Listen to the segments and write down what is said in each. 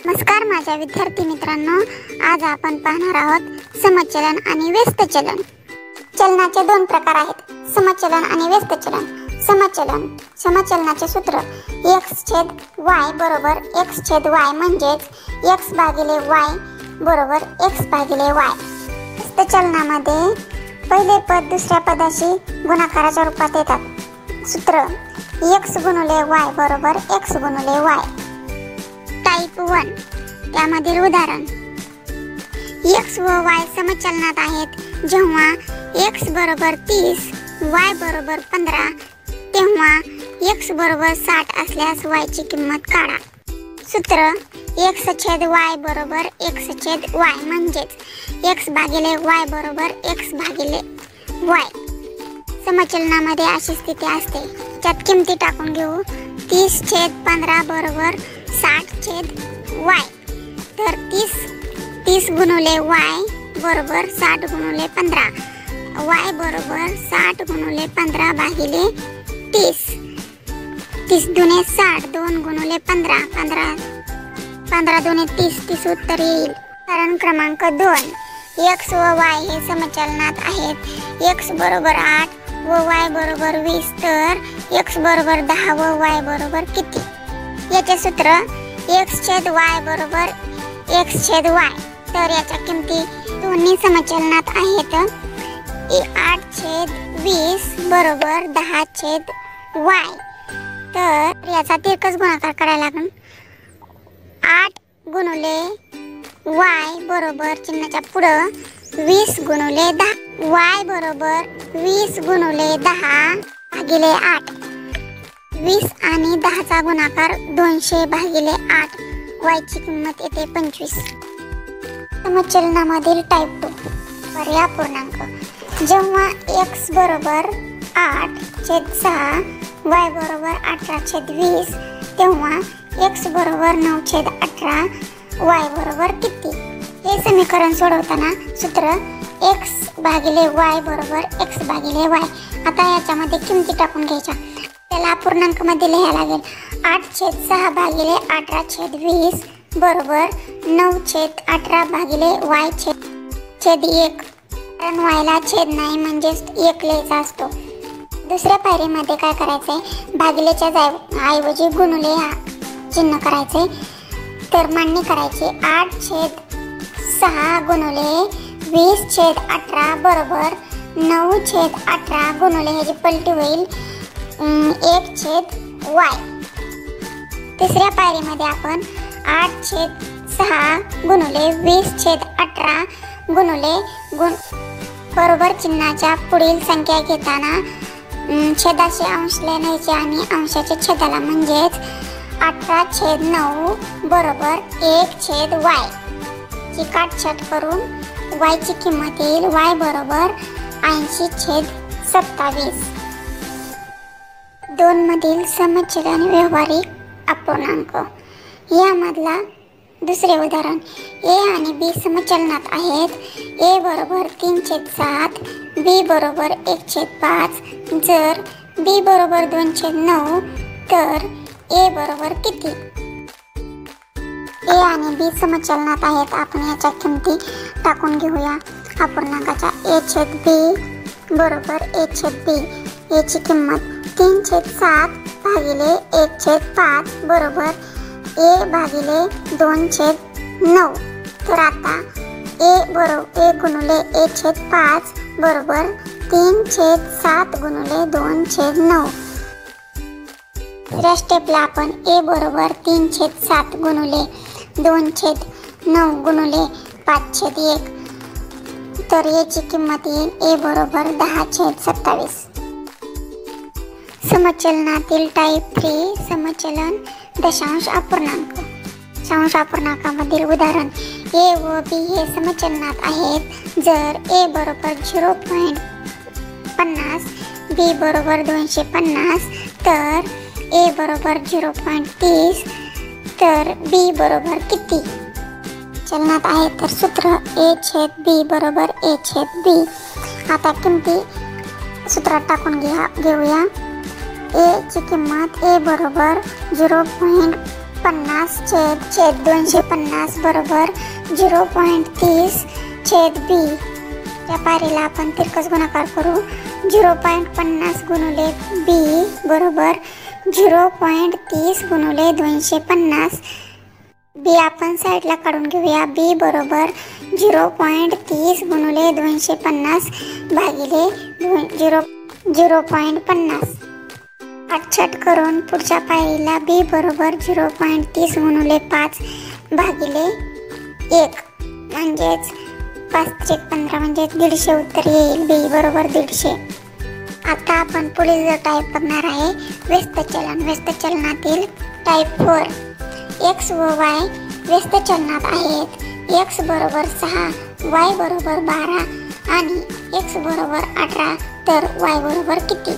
नमस्कार माझ्या विद्यार्थी मित्रांनो, आज आपण पाहणार आहोत समचलन आणि व्यस्त चलन। चलनाचे दोन प्रकार आहेत, समचलन आणि व्यस्त चलन। समचलनाचे सूत्र x/y बरोबर x/y म्हणजेच x भागिले y बरोबर x भागिले y। व्यस्त चलनामध्ये पहिले पद दुसऱ्या पदाशी गुणाकाराच्या रूपात येतात। सूत्र x गुणिले y बरोबर x गुणिले y। टाइप 1 त्यामधील उदाहरण, x व y समचलनात आहेत। जेव्हा x बरोबर 30 y बरोबर 15 तेव्हा x बरोबर 60 असल्यास y ची किंमत काढा। सूत्र x/y बरोबर x/y म्हणजेच x भागिले y बरोबर x भागिले y। समचलनामध्ये अशी स्थिती असते, त्यात किमती टाकून घेऊ। 30/15 बरोबर 60/y, तर 30 गुणिले y बरोबर 60 गुणिले 15, y बरोबर 60 गुणिले 15 भागिले 30। 30 दुने 60, 2 गुणिले 15, 15 दुने 30, 30 उत्तर येईल। उदाहरण क्रमांक 2, x व y हे समचलनात आहेत। x बरोबर 8 व y बरोबर 20, तर x बरोबर 10 व y बरोबर किती? याचे सूत्र x/y बरोबर x/y, तर याच्या किमती दोन्ही समचलनात आहेत। 8/20 बरोबर 10/y, तर याचा तिरकस गुणाकार करायला लागेल। 8 गुणिले y बरोबर चिन्हाच्या पुढे 20 गुणिले 10, y बरोबर 20 गुणिले 10 भागिले 8। 20 आणि 10 चा गुणाकार 200 भागिले 8, y ची किंमत येते 25। समचलनामधील टाइप 2 पर्याय पूर्णांक, जेव्हा x बरोबर 8/6 y बरोबर 18/20 तेव्हा x बरोबर 9/18 y बरोबर किती? हे समीकरण सोडवताना सूत्र x भागिले y बरोबर x भागिले y। आता याच्यामध्ये किमती टाकून घ्यायच्या, त्याला पूर्णांक मध्ये लिहायला लागेल। 8/6 भागिले 18/20 बरोबर 9/18 भागिले y/1, कारण y ला छेद नाही म्हणजेच 1 लिहायचा असतो। दुसऱ्या पायरीमध्ये काय करायचंय, भागिलेच्या ऐवजी गुणिले चिन्ह करायचे, तर मांडणी करायची। 8/6 गुणिले 20/18 बरोबर 9/18 गुणिले ह्याची पलटी होईल 1/y। तिसऱ्या पायरीमध्ये आपण 8/6 गुणिले 20/18 गुणिले बरोबर चिन्हाच्या पुढील संख्या घेताना छेदाचे अंश लिहायचे आणि अंशाचे छेदाला म्हणजेच 18/9 बरोबर 1/y ची काटछाट करून y ची किंमत येईल y बरोबर 80/27। 2 मधील समचलन व्यवहारिक अपूर्णांक, यामधला दुसरे उदाहरण, a आणि b समचलनात आहेत। a बरोबर 3/7, b बरोबर 1/5, जर b बरोबर 2/9 तर a बरोबर किती? a आणि b समचलनात आहेत, आपण याच्या किमती टाकून घेऊया। अपूर्णांकाच्या a/b बरोबर a/b, याची किंमत 3/7 भागिले 1/5 बरोबर a भागिले 2/9, तर आता a गुणिले a/5 बरोबर 3/7 गुणिले 2/9। दुसऱ्या स्टेपला आपण a बरोबर 3/7 गुणिले 2/9 गुणिले 5/1, तर याची किंमत येईल a बरोबर 10/27। समचलनातील टाइप 3 समचलन दशांश अपूर्णांक। दशांश अपूर्णांकामधील उदाहरण, a व b हे समचलनात आहेत। जर a बरोबर 0.50 b बरोबर 250 तर a बरोबर 0.30, तर b बरोबर किती? चलनात आहे तर सूत्र a/b बरोबर a/b। आता किमती सूत्रात टाकून घेऊया। a ची किंमत a बरोबर 0.50 50 छेद 250 बरोबर 0.30 छेद b. या पारीला आपण तिरकस गुणाकार करू. 0.50 गुणिले b बरोबर 0.30 गुणिले 250. b आपण साईडला काढून घेऊया. b बरोबर 0.30 गुणिले 250 भागिले 0.50. छट करून पुढच्या पायरीला b बरोबर 0.30 गुणिले 5 भागिले 1 म्हणजेच 5×15 म्हणजे 150 उत्तर येईल. b बरोबर 150. आता आपण पुढील जो टाईप बघणार आहे व्यस्त चलन. व्यस्त चलनातील टाईप 4. x व y व्यस्त चलनात आहेत. x बरोबर 6, y बरोबर 12 आणि x बरोबर 18 तर y बरोबर किती?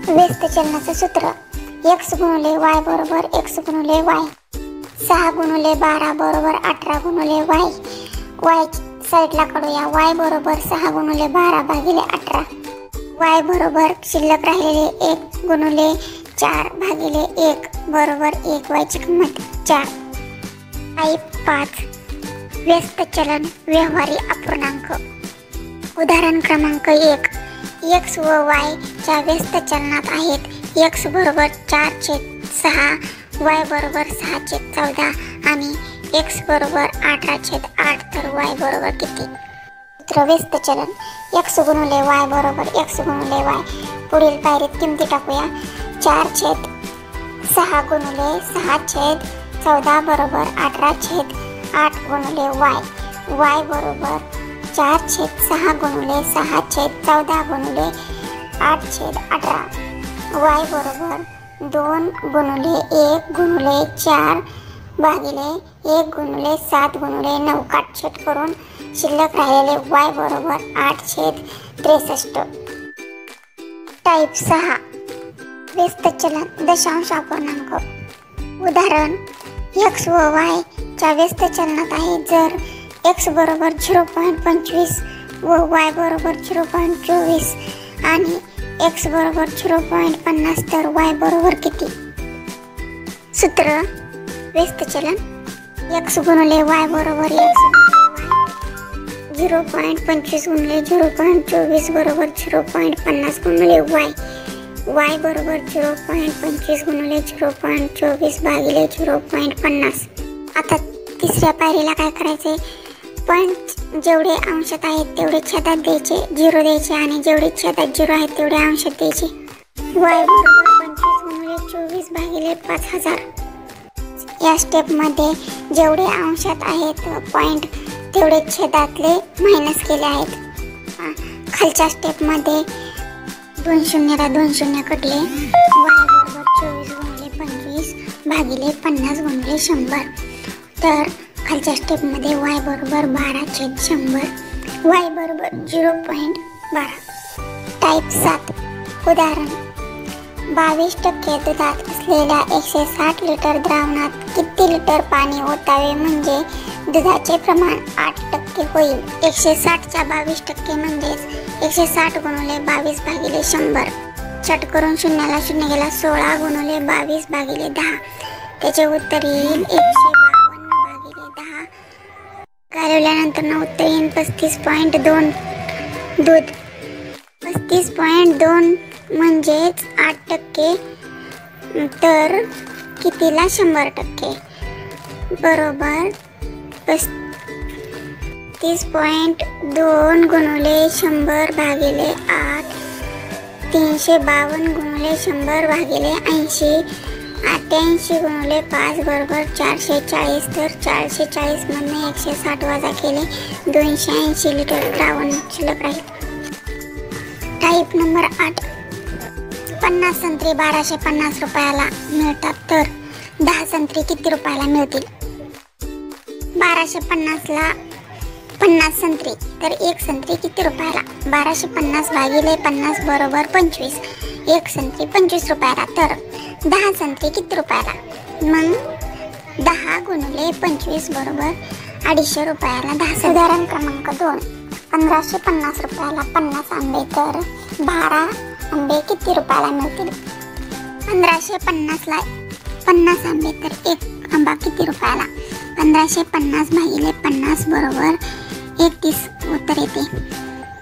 व्यस्त चलनाचे सूत्र x गुणिले y बरोबर x गुणिले y. 6 गुणिले 12 बरोबर 18 गुणिले y. y साईडला काढूया. y बरोबर 6 गुणिले 12 भागिले 18. y बरोबर शिल्लक राहिलेले 1 गुणिले 4 भागिले 1 बरोबर 1. y ची किंमत 4. टाईप 5. व्यस्त चलन व्यवहारी अपूर्णांक. उदाहरण क्रमांक 1. x व y च्या व्यस्त चलनात आहेत. x बरोबर 4/6, y बरोबर 6/14 आणि x बरोबर 18/8 तर y बरोबर किती? सूत्र व्यस्त चलन x गुणिले y बरोबर x गुणिले y. पुढील पायरीत किमती टाकूया. 4/6 गुणिले 6/14 बरोबर 18/8 गुणिले y. y बरोबर 4/6 गुणिले 6/14 गुणिले 8/18. y बरोबर 2 गुणिले 1 गुणिले 4 भागिले 1 गुणिले 7 गुणिले 9. काटछेद करून शिल्लक राहिलेले y बरोबर 8/63. टाईप 6. व्यस्त चलन दशांश अपूर्णांक. उदाहरण x व y च्या व्यस्त चलनात आहे. जर x बरोबर 0.25 व y बरोबर 0.24 आणि x बरोबर 0.50 तर y बरोबर किती? सूत्र व्यस्त चलन x गुणिले y बरोबर x 0.25 गुणिले 0.24 बरोबर 0.50 गुणिले y. y बरोबर 0.25 गुणिले 0.24 भागिले 0.50. आता तिसऱ्या पायरीला काय करायचे? पॉईंट जेवढे अंशात आहेत तेवढे छेदात द्यायचे, 0 द्यायचे आणि जेवढे छेदात 0 आहेत तेवढे अंशात द्यायचे. y बरोबर 25 गुणिले 24 भागिले 5000. या स्टेपमध्ये जेवढे अंशात आहेत पॉईंट तेवढे छेदातले मायनस केले आहेत. खालच्या स्टेपमध्ये 2 शून्याला 2 शून्य कटले. y बरोबर 24 गुणिले 25 भागिले 50 गुणिले 100 तर खालच्या स्टेपमध्ये y बरोबर 12/100. y बरोबर 0.12. टाईप 7. उदाहरण 22% दुधात असलेल्या 160 लिटर द्रावणात किती लिटर पाणी ओतावे म्हणजे दुधाचे प्रमाण 8% होईल? 160च्या 22% म्हणजेच 160 गुणिले 22 भागिले 100. छट करून शून्याला शून्य गेला. 16 गुणिले 22 भागिले 10. त्याचे उत्तर येईल 152 भागिले 10. घालवल्यानंतर उत्तर येईल 35.2. दूध 35.2 म्हणजेच 8% तर कितीला 100%? बरोबर 35.2 गुणिले 100 भागिले 8. 352 गुणिले 100 भागिले 80. 88 गुणिले 5 बरोबर 440 तर 440 मधून 160 वजा केले 280 लिटर द्रावण शिल्लक राहील. Type number 8. 50 संत्री 1250 रुपयाला मिळतात तर 10 संत्री किती रुपयाला मिळतील? 1250ला 50 संत्री तर 1 संत्री किती रुपयाला? 1250 भागिले 50 बरोबर 25. 1 संत्री 25 रुपयाला तर 10 संत्री किती रुपयाला? मग 10 गुणिले 25 बरोबर 250 रुपयाला 10. उदाहरण क्रमांक 2. 1550 रुपयाला 50 आंबे तर 12 आंबे किती रुपयाला मिळतील? 1550ला 50 आंबे तर एक आंबा किती रुपयाला? 1550 भागिले 50 बरोबर 31 उत्तर येते.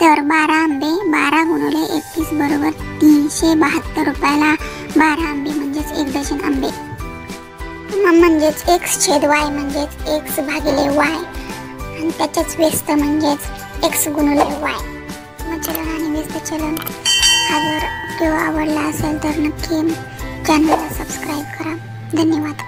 तर 12 आंबे 12 गुणिले 31 बरोबर 372 रुपयाला 12 आंबे म्हणजेच 1 डझन आंबे. म्हणजेच x/y म्हणजेच x भागिले y आणि त्याच्याच व्यस्त म्हणजेच x गुणिले y. समचलन आणि व्यस्त चलन हा जर व्हिडिओ आवडला असेल तर नक्की चॅनलला सबस्क्राईब करा. धन्यवाद.